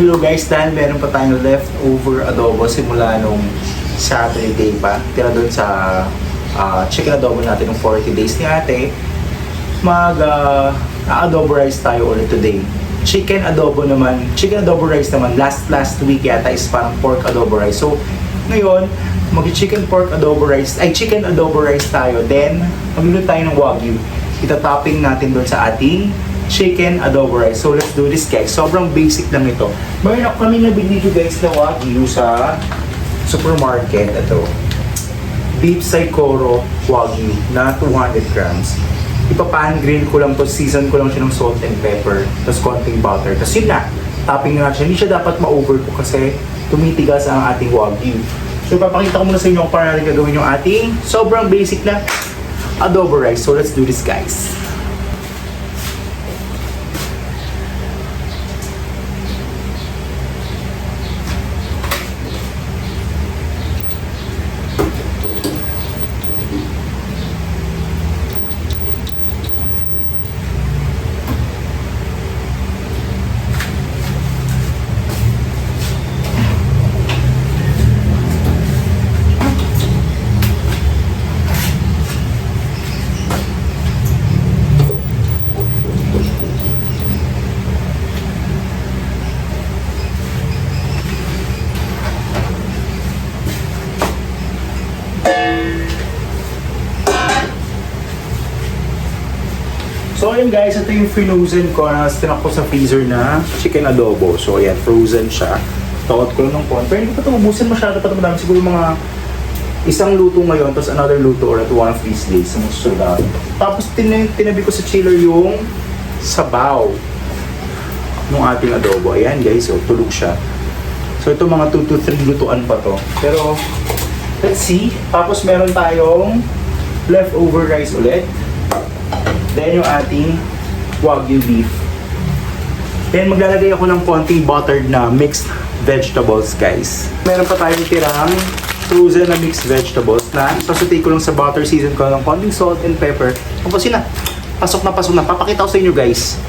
hello guys, dahil meron pa tayong leftover adobo simula nung Saturday pa. Tira doon sa chicken adobo natin ng 40 days ni ate. Adobo rice tayo ulit today. Chicken adobo rice naman, last week yata is parang pork adobo rice. So, ngayon, chicken adobo rice tayo. Then, magluluto tayo ng wagyu. Ita-topping natin doon sa ating chicken adobo rice. So, let's do this guys. Sobrang basic lang ito. Mayroon ako kami nabili guys na wagyu sa supermarket. Ito. Beef Saikoro Wagyu na 200 grams. Ipapan grill ko lang to, season ko lang siya ng salt and pepper, tapos konting butter. Tapos yun na, topping na siya. Hindi siya dapat ma-overcook kasi tumitigas ang ating wagyu. So ipapakita ko muna sa inyo kung paano natin gagawin yung ating sobrang basic na adobo rice. So let's do this guys. So ayun guys, ito yung frozen ko na stinak ko sa freezer na chicken adobo. So ayan, frozen siya. Tawad ko lang ng konti. Pero hindi pa ito ubusin masyado pa ito madami. Siguro mga isang luto ngayon, tapos another luto or at one of these days. Tapos tinabi ko sa chiller yung sabaw ng ating adobo. Ayan guys, so tulog siya. So ito mga 2 to 3 lutuan pa to. Pero let's see. Tapos meron tayong leftover rice ulit. Then yung ating wagyu beef. Then maglalagay ako ng konting buttered na mixed vegetables guys. Meron pa tayong tirang frozen na mixed vegetables na sasutay ko lang sa butter, season ko ng konting salt and pepper. Tapos yun na, pasok na. Papakita ko sa inyo guys.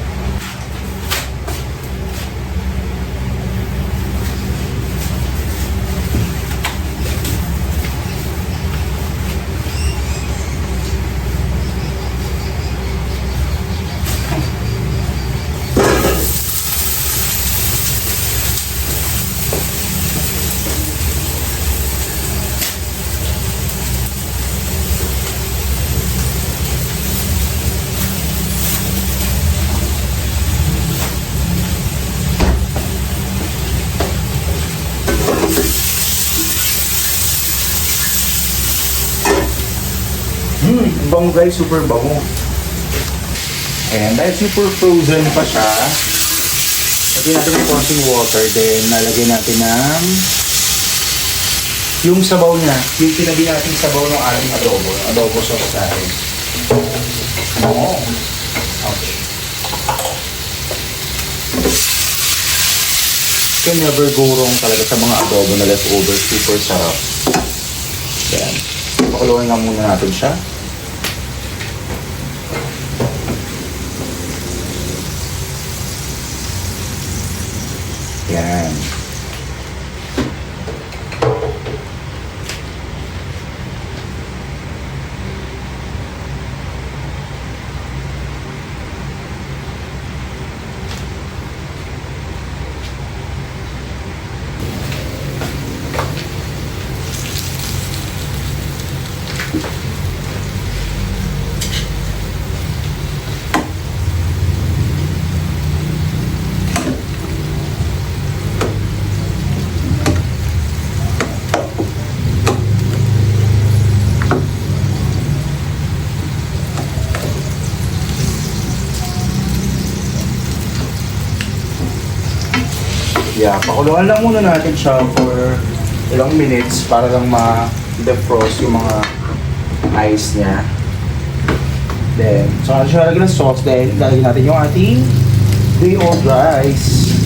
Bango guys, super bango. And dahil super frozen pa siya, lagyan natin ng konting water, then nalagyan natin ng yung sabaw niya, yung tinabi natin sabaw ng ating adobo sauce sa atin. Oo. Okay. Can never go wrong talaga sa mga adobo na leftover, super sarap. Yan. Pakuluan nga muna natin siya. Yan. Yeah, pakuluan lang muna natin siya for ilang minutes para lang ma-defrost yung mga ice niya. Then, so natin siya lagyan ng sauce. Then, lalagyan natin yung ating day-old rice.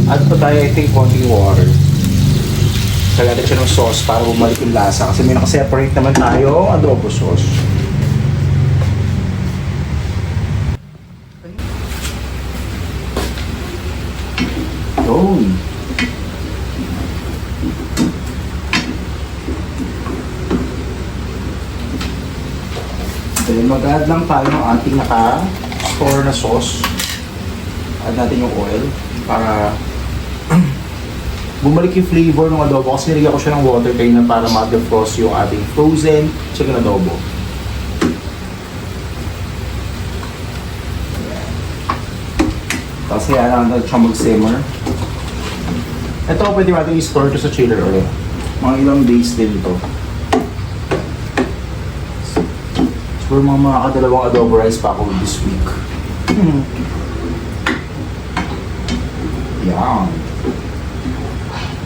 At pa tayo, I think, konting water. Lagyan natin siya ng sauce para bumalik yung lasa. Kasi may nakaseparate naman tayo adobo sauce. Yun. Then mag-add lang tayo ng ating naka-store na sauce. Add natin yung oil para bumalik yung flavor ng adobo kasi nilagyan ko siya ng water kayo na para ma-defrost yung ating frozen chicken adobo. Tapos kaya lang natin siya mag-simmer. Ito, pwede natin i-store to sa chiller ulit. Mga ilang days din to. Siguro mga kadalawang adobo rice pa ako this week. Yan.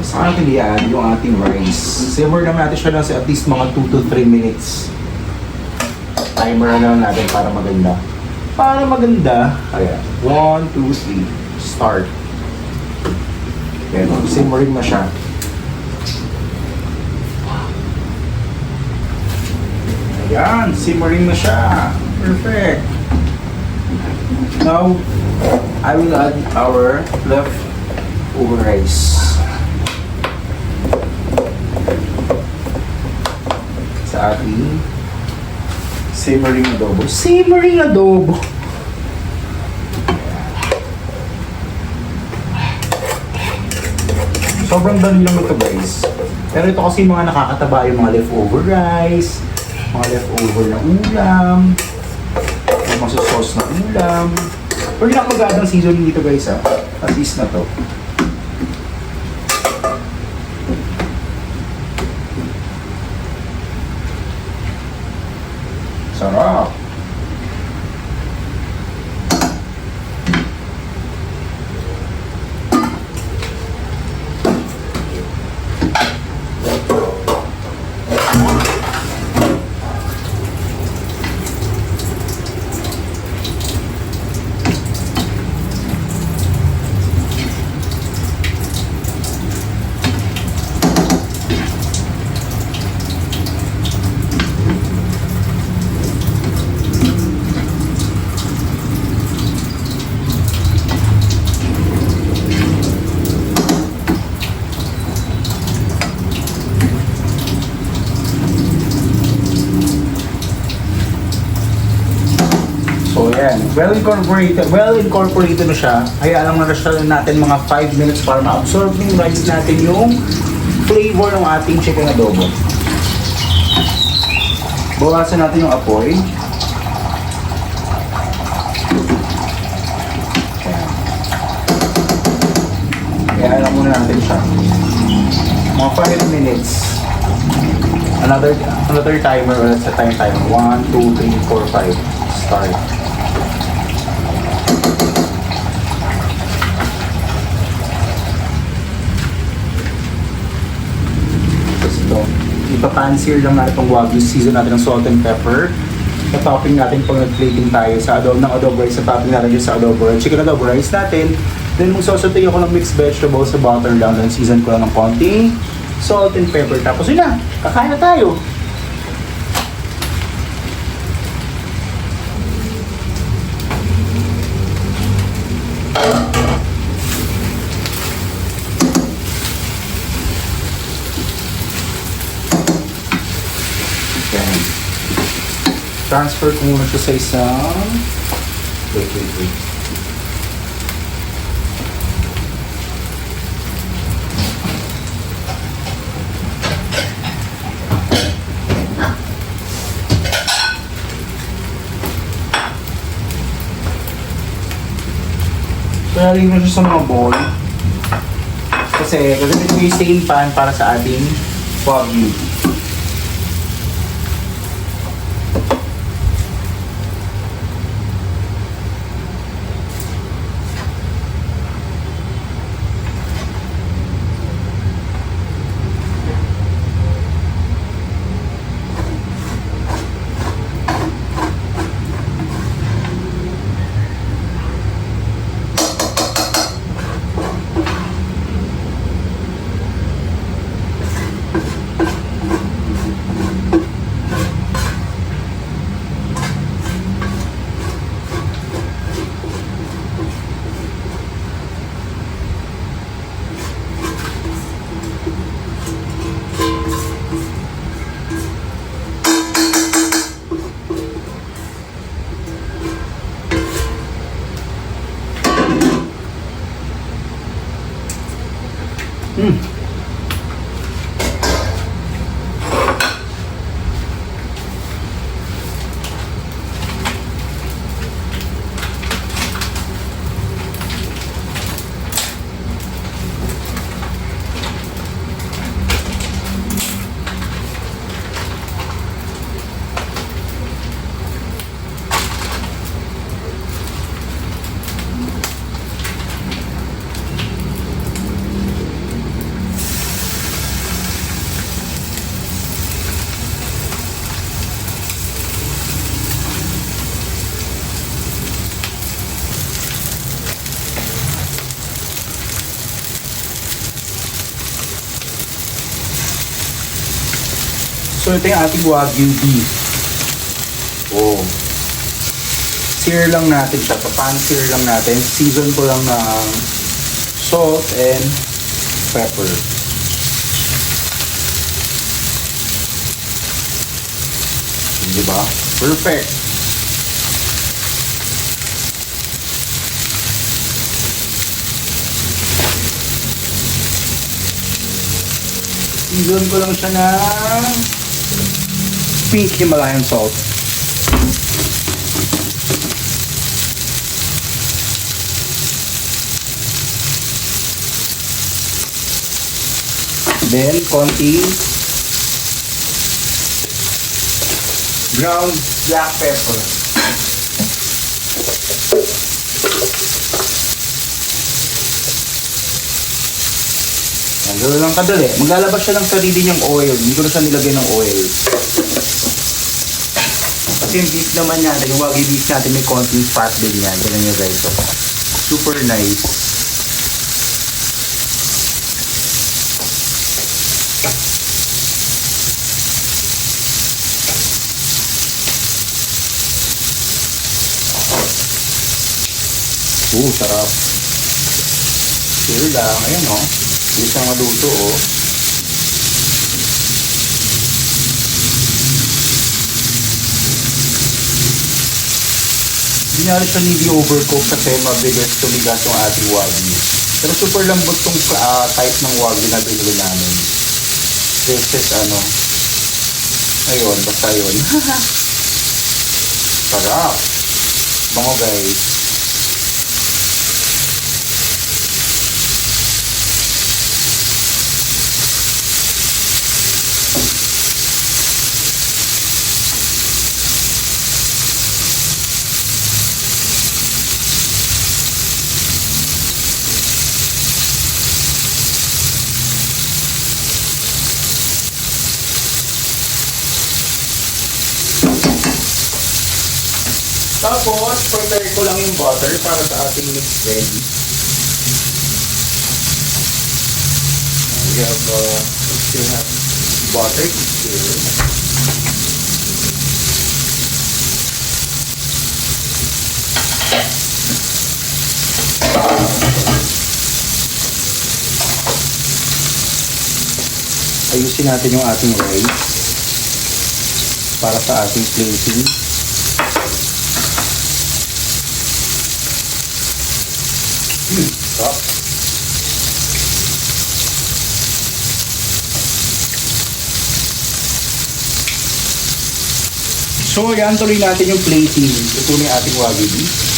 Tapos natin i-add yung ating rice. Simmer naman natin siya lang sa at least mga 2 to 3 minutes. Timer na lang natin para maganda. Para maganda, ayan. 1, 2, 3. Start. Ayan, simmering na siya. Ayan, simmering na siya. Perfect. Now, I will add our leftover rice. Sa ating simmering adobo. Simmering adobo! Sobrang dali lang ito guys. Pero ito kasi mga nakakataba yung mga leftover rice, mga leftover na ulam, yung masusauce na ulam. Pwede na mag-add ng seasoning dito guys ha. At least na to. Sarap! Well incorporated na siya. Kaya lang na siya natin mga 5 minutes para ma-absorb yung rice natin yung flavor ng ating chicken adobo. Bawasan natin yung apoy. Kaya lang muna natin siya. Mga 5 minutes. Another timer ulit sa timer. 1, 2, 3, 4, 5. Start. Ipa-pan-sear lang natin itong wagyu, season natin ng salt and pepper. Topping natin pag nag-plating tayo sa adobo ng adobo rice, topping natin yung sa adobo rice, chicken adobo rice natin. Then magsasaute ako ng mixed vegetables sa butter lang, then season ko lang ng konting salt and pepper. Tapos yun na, kakain na tayo. Transfer ko muna siya sa isang... Wait. Kaya rin mo siya sa mga bowl. Kasi gagamitin ko yung same pan para sa ating wagyu. So ito yung ating Wagyu beef. Oh. Sear lang natin siya. Paano sear lang natin? Season ko lang ng salt and pepper. Diba? Perfect. Season ko lang siya ng pink Himalayan salt. Then, konti ground black pepper. Gano'n lang kadali. Maglalabas siya ng sarili niyang oil. Hindi ko na siya nilagay ng oil. Kasi yung beef naman natin, yung Wagyu beef natin, may konting fat din yan. Ganun yung guys. Super nice. Sarap. Sure lang. Ayan o. Bilis na maluto o. Hindi nga siya hindi overcook kasi mabigat tumigas yung ating Wagyu. Pero super lambot tong type ng Wagyu na binili namin. This is ayun, basta yun. Sarap. Bango guys. Tapos, prepare ko lang yung butter para sa ating mixed veg. We still have butter here. Ayusin natin yung ating rice para sa ating plating. Stop. So, yan, tuloy natin yung plating. Ito na yung ating Wagyu beef.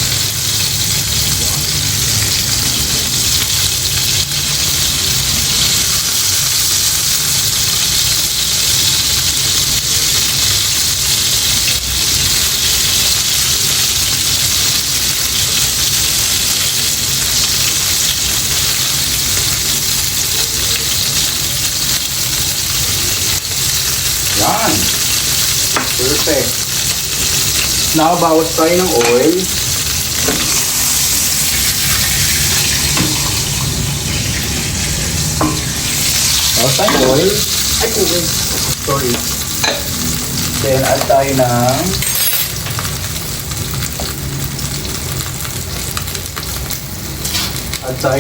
Yan. Perfect. Now, bawas tayo ng oil. Bawas tayo ng oil. Ay, oil. Sorry. Then, add tayo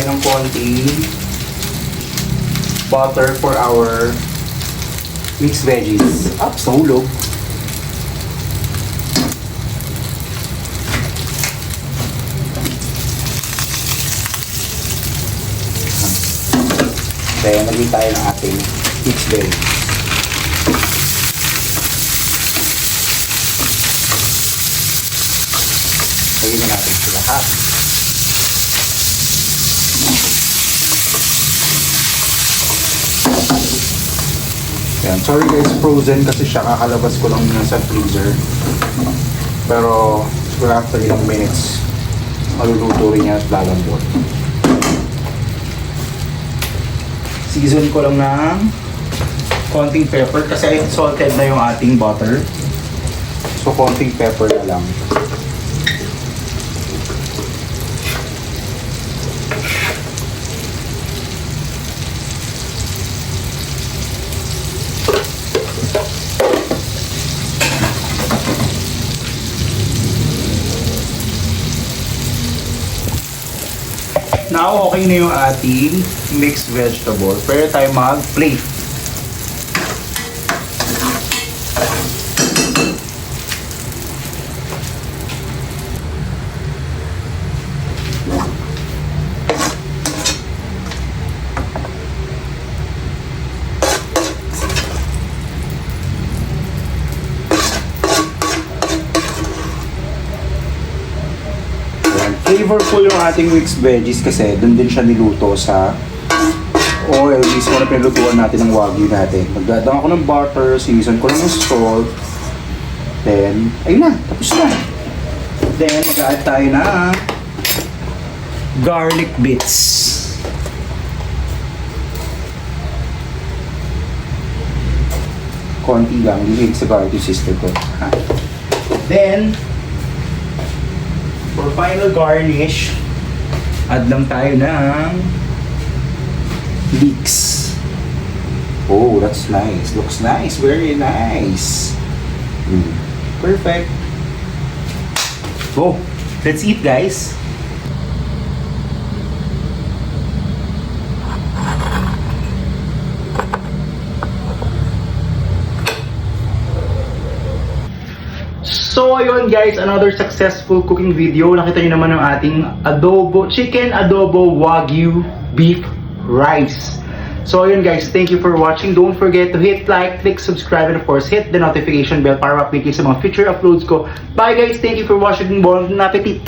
ng konting butter for our mixed veggies. Up sa hulog. Kaya naging tayo ng ating mixed veggies. Lagyan na natin sila lahat. Yan. Sorry guys, frozen kasi siya, kakalabas ko lang muna sa freezer. Pero siguro after ilang minutes, maluluto rin yan at lalambot. Season ko lang ng konting pepper kasi salted na yung ating butter. So konting pepper na lang. Now, okay na yung ating mixed vegetable. Pwede tayo mag-plate. Flavorful yung ating mixed veggies kasi doon din siya niluto sa oil mismo na pinlutuan natin ng wagyu natin. Magdadang ako ng butter, season ko ng salt. Then, ayun na, tapos na. Then, mag-add tayo na garlic bits. Konti lang, hindi sa garlic yung sister ko. Then, for final garnish, add lang tayo ng leeks. Oh, that's nice. Looks nice. Very nice. Perfect. Oh, let's eat, guys. So ayun guys, another successful cooking video. Nakita niyo naman ang ating chicken adobo wagyu beef rice. So ayun guys, thank you for watching. Don't forget to hit like, click subscribe, and of course hit the notification bell para ma-update kayo sa mga future uploads ko. Bye guys, thank you for watching. Bon appetit!